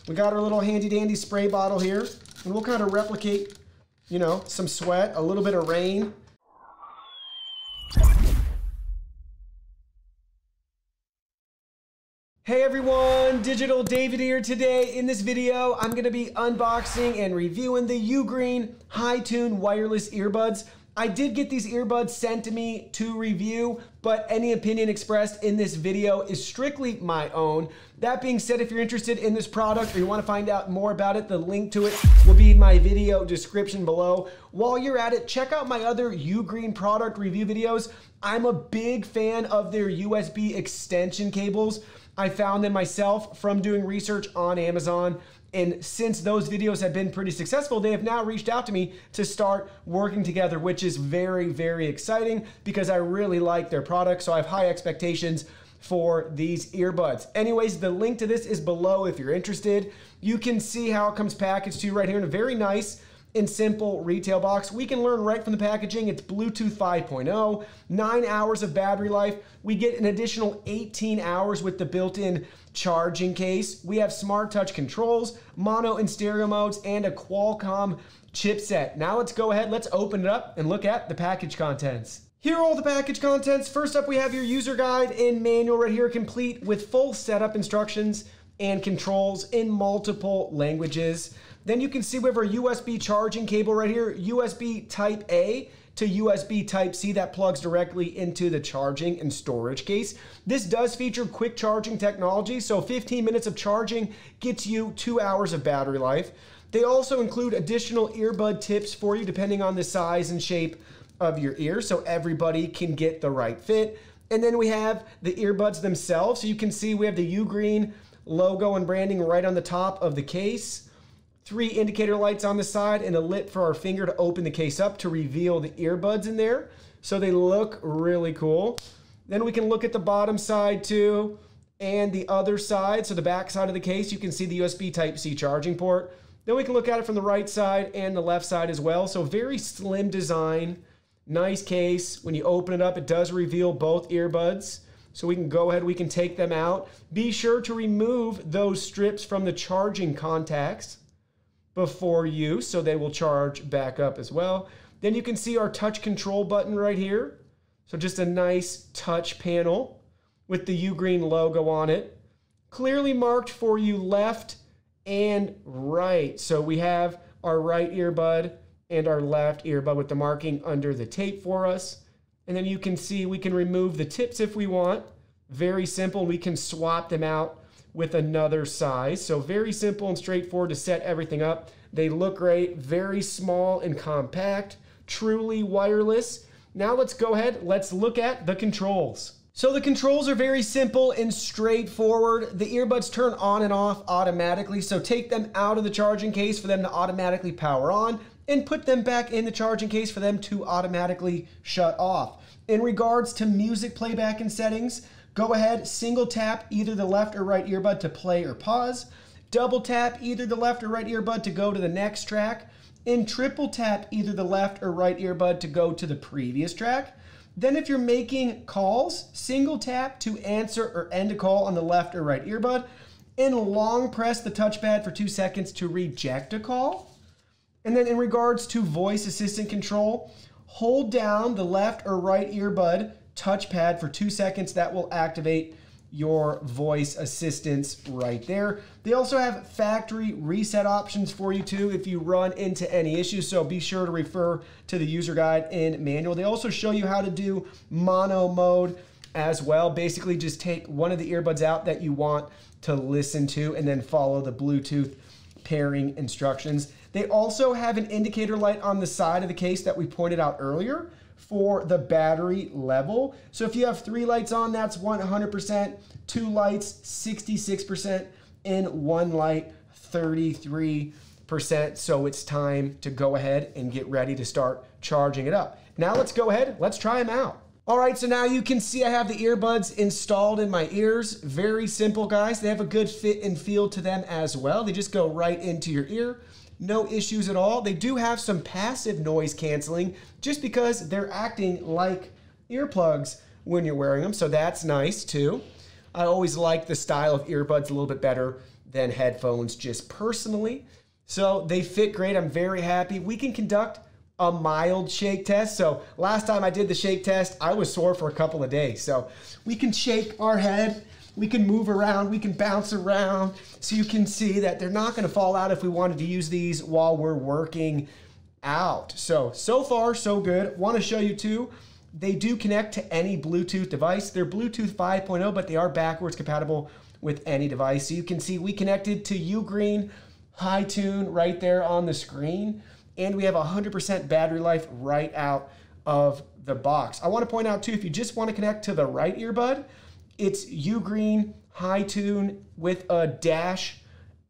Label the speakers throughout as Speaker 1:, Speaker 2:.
Speaker 1: We got our little handy dandy spray bottle here, and we'll kind of replicate, you know, some sweat, a little bit of rain. Hey everyone, Digital David here. Today in this video, I'm gonna be unboxing and reviewing the UGREEN HiTune wireless earbuds. I did get these earbuds sent to me to review, but any opinion expressed in this video is strictly my own. That being said, if you're interested in this product or you wanna find out more about it, the link to it will be in my video description below. While you're at it, check out my other UGREEN product review videos. I'm a big fan of their USB extension cables. I found them myself from doing research on Amazon. And since those videos have been pretty successful, they have now reached out to me to start working together, which is very, very exciting because I really like their product. So I have high expectations for these earbuds. Anyways, the link to this is below if you're interested. You can see how it comes packaged to you right here in a very nice and simple retail box. We can learn right from the packaging. It's Bluetooth 5.0, 9 hours of battery life. We get an additional 18 hours with the built-in charging case. We have smart touch controls, mono and stereo modes, and a Qualcomm chipset. Now let's go ahead, let's open it up and look at the package contents. Here are all the package contents. First up, we have your user guide and manual right here, complete with full setup instructions and controls in multiple languages. Then you can see we have our USB charging cable right here, USB Type A to USB Type C that plugs directly into the charging and storage case. This does feature quick charging technology, so 15 minutes of charging gets you 2 hours of battery life. They also include additional earbud tips for you depending on the size and shape of your ear, so everybody can get the right fit. And then we have the earbuds themselves, so you can see we have the UGREEN logo and branding right on the top of the case. 3 indicator lights on the side and a lid for our finger to open the case up to reveal the earbuds in there. So they look really cool. Then we can look at the bottom side too and the other side. So the back side of the case, you can see the USB Type-C charging port. Then we can look at it from the right side and the left side as well. So very slim design, nice case. When you open it up, it does reveal both earbuds. So we can go ahead, we can take them out. Be sure to remove those strips from the charging contacts before use, so they will charge back up as well. Then you can see our touch control button right here. So just a nice touch panel with the UGREEN logo on it. Clearly marked for you left and right. So we have our right earbud and our left earbud with the marking under the tape for us. And then you can see we can remove the tips if we want. Very simple. We can swap them out with another size. So very simple and straightforward to set everything up. They look great, very small and compact, truly wireless. Now let's go ahead, let's look at the controls. So the controls are very simple and straightforward. The earbuds turn on and off automatically, so take them out of the charging case for them to automatically power on and put them back in the charging case for them to automatically shut off. In regards to music playback and settings, go ahead, single tap either the left or right earbud to play or pause. Double tap either the left or right earbud to go to the next track. And triple tap either the left or right earbud to go to the previous track. Then if you're making calls, single tap to answer or end a call on the left or right earbud. And long press the touchpad for 2 seconds to reject a call. And then in regards to voice assistant control, hold down the left or right earbud touchpad for 2 seconds. That will activate your voice assistants right there. They also have factory reset options for you too if you run into any issues, so be sure to refer to the user guide and manual. They also show you how to do mono mode as well. Basically just take one of the earbuds out that you want to listen to and then follow the Bluetooth pairing instructions. They also have an indicator light on the side of the case that we pointed out earlier for the battery level. So if you have 3 lights on, that's 100%, 2 lights, 66%, and 1 light, 33%. So it's time to go ahead and get ready to start charging it up. Now let's go ahead, let's try them out. All right, so now you can see I have the earbuds installed in my ears. Very simple, guys. They have a good fit and feel to them as well. They just go right into your ear. No issues at all. They do have some passive noise canceling just because they're acting like earplugs when you're wearing them, so that's nice too. I always like the style of earbuds a little bit better than headphones just personally. So they fit great. I'm very happy. We can conduct a mild shake test. So last time I did the shake test, I was sore for a couple of days. So we can shake our head, we can move around, we can bounce around. So you can see that they're not gonna fall out if we wanted to use these while we're working out. So far, so good. Wanna show you too, they do connect to any Bluetooth device. They're Bluetooth 5.0, but they are backwards compatible with any device. So you can see we connected to UGREEN HiTune right there on the screen, and we have 100% battery life right out of the box. I want to point out too, if you just want to connect to the right earbud, it's UGREEN HiTune with a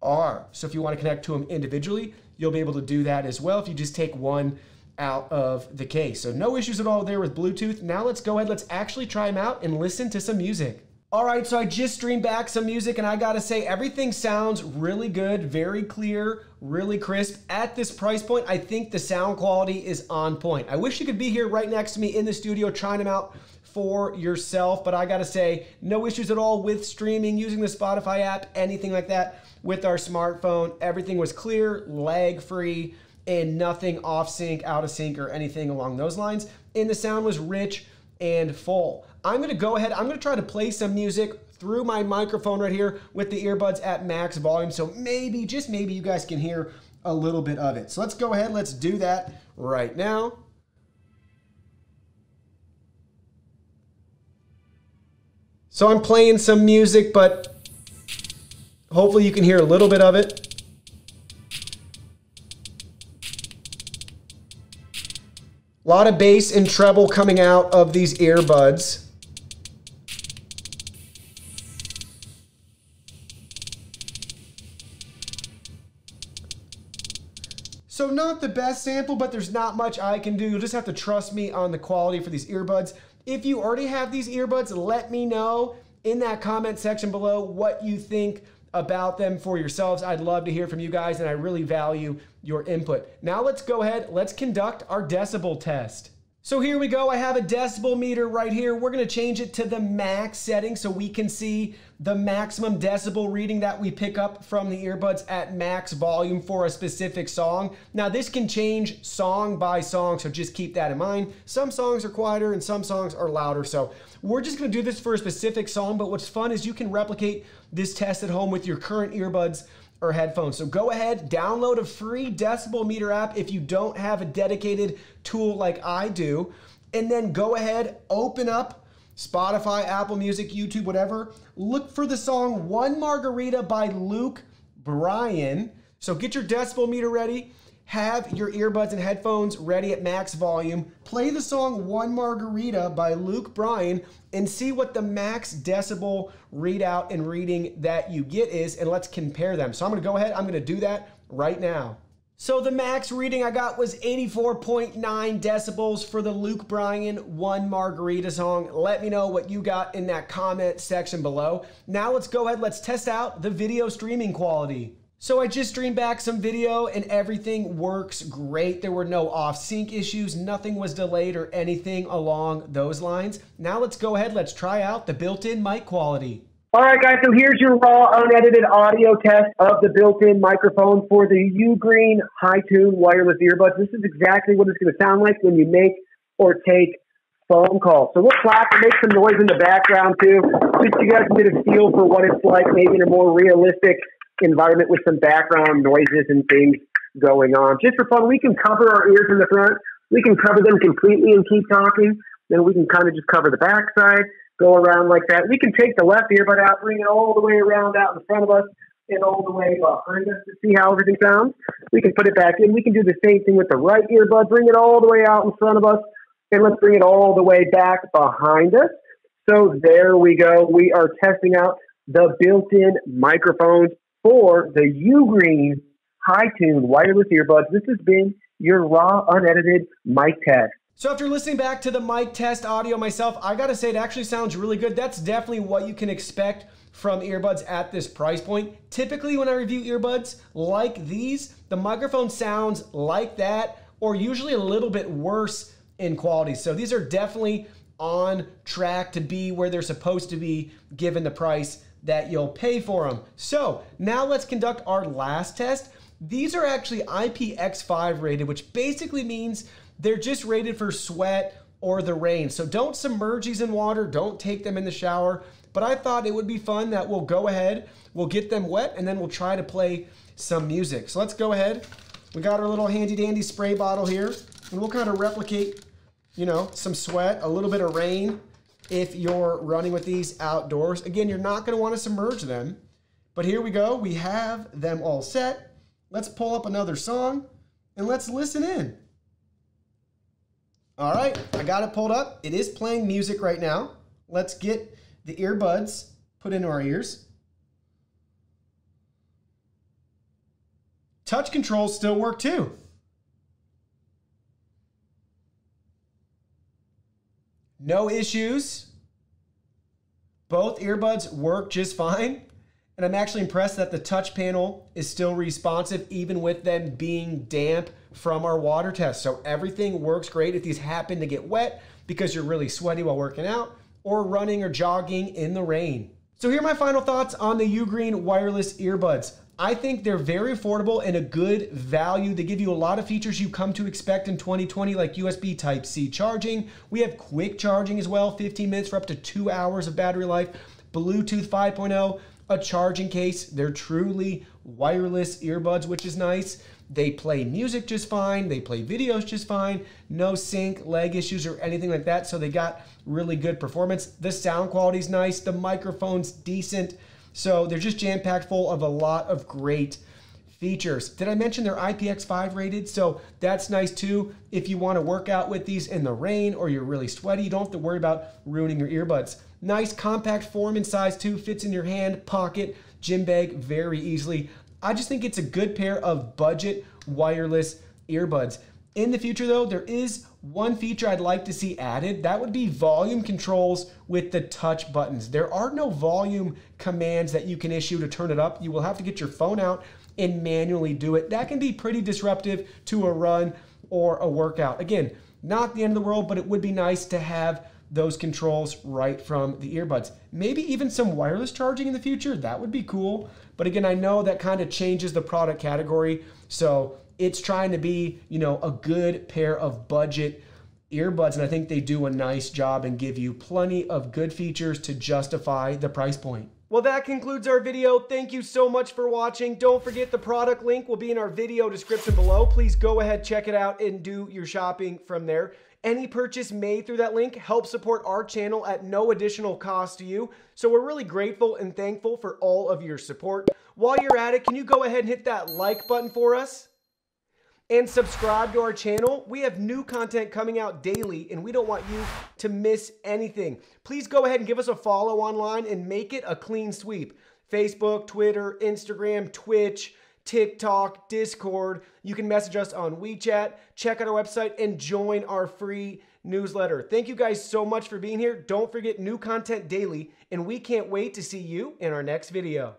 Speaker 1: -R. So if you want to connect to them individually, you'll be able to do that as well if you just take one out of the case. So no issues at all there with Bluetooth. Now let's go ahead, let's actually try them out and listen to some music. All right, so I just streamed back some music, and I gotta say, everything sounds really good, very clear, really crisp. At this price point, I think the sound quality is on point. I wish you could be here right next to me in the studio trying them out for yourself, but I gotta say, no issues at all with streaming, using the Spotify app, anything like that with our smartphone. Everything was clear, lag-free, and nothing off sync, out of sync, or anything along those lines. And the sound was rich and full. I'm gonna go ahead, I'm gonna try to play some music through my microphone right here with the earbuds at max volume. So maybe, just maybe, you guys can hear a little bit of it. So let's go ahead, let's do that right now. So I'm playing some music, but hopefully you can hear a little bit of it. A lot of bass and treble coming out of these earbuds. So not the best sample, but there's not much I can do. You'll just have to trust me on the quality for these earbuds. If you already have these earbuds, let me know in that comment section below what you think about them for yourselves. I'd love to hear from you guys, and I really value your input. Now let's go ahead, let's conduct our decibel test. So here we go, I have a decibel meter right here. We're gonna change it to the max setting so we can see the maximum decibel reading that we pick up from the earbuds at max volume for a specific song. Now this can change song by song, so just keep that in mind. Some songs are quieter and some songs are louder, so we're just gonna do this for a specific song, but what's fun is you can replicate this test at home with your current earbuds or headphones. So go ahead, download a free decibel meter app if you don't have a dedicated tool like I do, and then go ahead, open up Spotify, Apple Music, YouTube, whatever. Look for the song One Margarita by Luke Bryan. So get your decibel meter ready, have your earbuds and headphones ready at max volume, play the song One Margarita by Luke Bryan, and see what the max decibel readout and reading that you get is, and let's compare them. So I'm gonna go ahead, I'm gonna do that right now. So the max reading I got was 84.9 decibels for the Luke Bryan One Margarita song. Let me know what you got in that comment section below. Now let's go ahead, let's test out the video streaming quality. So I just streamed back some video and everything works great. There were no off-sync issues, nothing was delayed or anything along those lines. Now let's go ahead, let's try out the built-in mic quality.
Speaker 2: All right, guys, so here's your raw, unedited audio test of the built-in microphone for the UGREEN HiTune wireless earbuds. This is exactly what it's going to sound like when you make or take phone calls. So we'll clap and make some noise in the background, too, just so you guys can get a feel for what it's like, maybe in a more realistic environment with some background noises and things going on. Just for fun, we can cover our ears in the front. We can cover them completely and keep talking. Then we can kind of just cover the backside, go around like that. We can take the left earbud out, bring it all the way around out in front of us and all the way behind us to see how everything sounds. We can put it back in. We can do the same thing with the right earbud, bring it all the way out in front of us, and let's bring it all the way back behind us. So there we go. We are testing out the built-in microphones for the UGREEN HiTune wireless earbuds. This has been your raw, unedited mic test.
Speaker 1: So after listening back to the mic test audio myself, I gotta say it actually sounds really good. That's definitely what you can expect from earbuds at this price point. Typically when I review earbuds like these, the microphone sounds like that or usually a little bit worse in quality. So these are definitely on track to be where they're supposed to be given the price that you'll pay for them. So now let's conduct our last test. These are actually IPX5 rated, which basically means they're just rated for sweat or the rain. So don't submerge these in water, don't take them in the shower. But I thought it would be fun that we'll go ahead, we'll get them wet, and then we'll try to play some music. So let's go ahead. We got our little handy dandy spray bottle here, and we'll kind of replicate, you know, some sweat, a little bit of rain if you're running with these outdoors. Again, you're not gonna wanna submerge them, but here we go. We have them all set. Let's pull up another song and let's listen in. All right, I got it pulled up. It is playing music right now. Let's get the earbuds put into our ears. Touch controls still work too. No issues. Both earbuds work just fine. And I'm actually impressed that the touch panel is still responsive even with them being damp from our water test. So everything works great if these happen to get wet because you're really sweaty while working out or running or jogging in the rain. So here are my final thoughts on the UGREEN wireless earbuds. I think they're very affordable and a good value. They give you a lot of features you come to expect in 2020, like USB Type-C charging. We have quick charging as well, 15 minutes for up to 2 hours of battery life. Bluetooth 5.0, a charging case. They're truly wireless earbuds, which is nice. They play music just fine. They play videos just fine. No sync, leg issues, or anything like that. So they got really good performance. The sound quality is nice. The microphone's decent. So they're just jam-packed full of a lot of great features. Did I mention they're IPX5 rated? So that's nice too. If you want to work out with these in the rain or you're really sweaty, you don't have to worry about ruining your earbuds. Nice compact form and size too. Fits in your hand, pocket, gym bag very easily. I just think it's a good pair of budget wireless earbuds. In the future though, there is one feature I'd like to see added. That would be volume controls with the touch buttons. There are no volume commands that you can issue to turn it up. You will have to get your phone out and manually do it. That can be pretty disruptive to a run or a workout. Again, not the end of the world, but it would be nice to have those controls right from the earbuds. Maybe even some wireless charging in the future. That would be cool. But again, I know that kind of changes the product category. So it's trying to be, you know, a good pair of budget earbuds. And I think they do a nice job and give you plenty of good features to justify the price point. Well, that concludes our video. Thank you so much for watching. Don't forget the product link will be in our video description below. Please go ahead, check it out, and do your shopping from there. Any purchase made through that link helps support our channel at no additional cost to you. So we're really grateful and thankful for all of your support. While you're at it, can you go ahead and hit that like button for us? And subscribe to our channel. We have new content coming out daily and we don't want you to miss anything. Please go ahead and give us a follow online and make it a clean sweep. Facebook, Twitter, Instagram, Twitch, TikTok, Discord. You can message us on WeChat, check out our website, and join our free newsletter. Thank you guys so much for being here. Don't forget new content daily, and we can't wait to see you in our next video.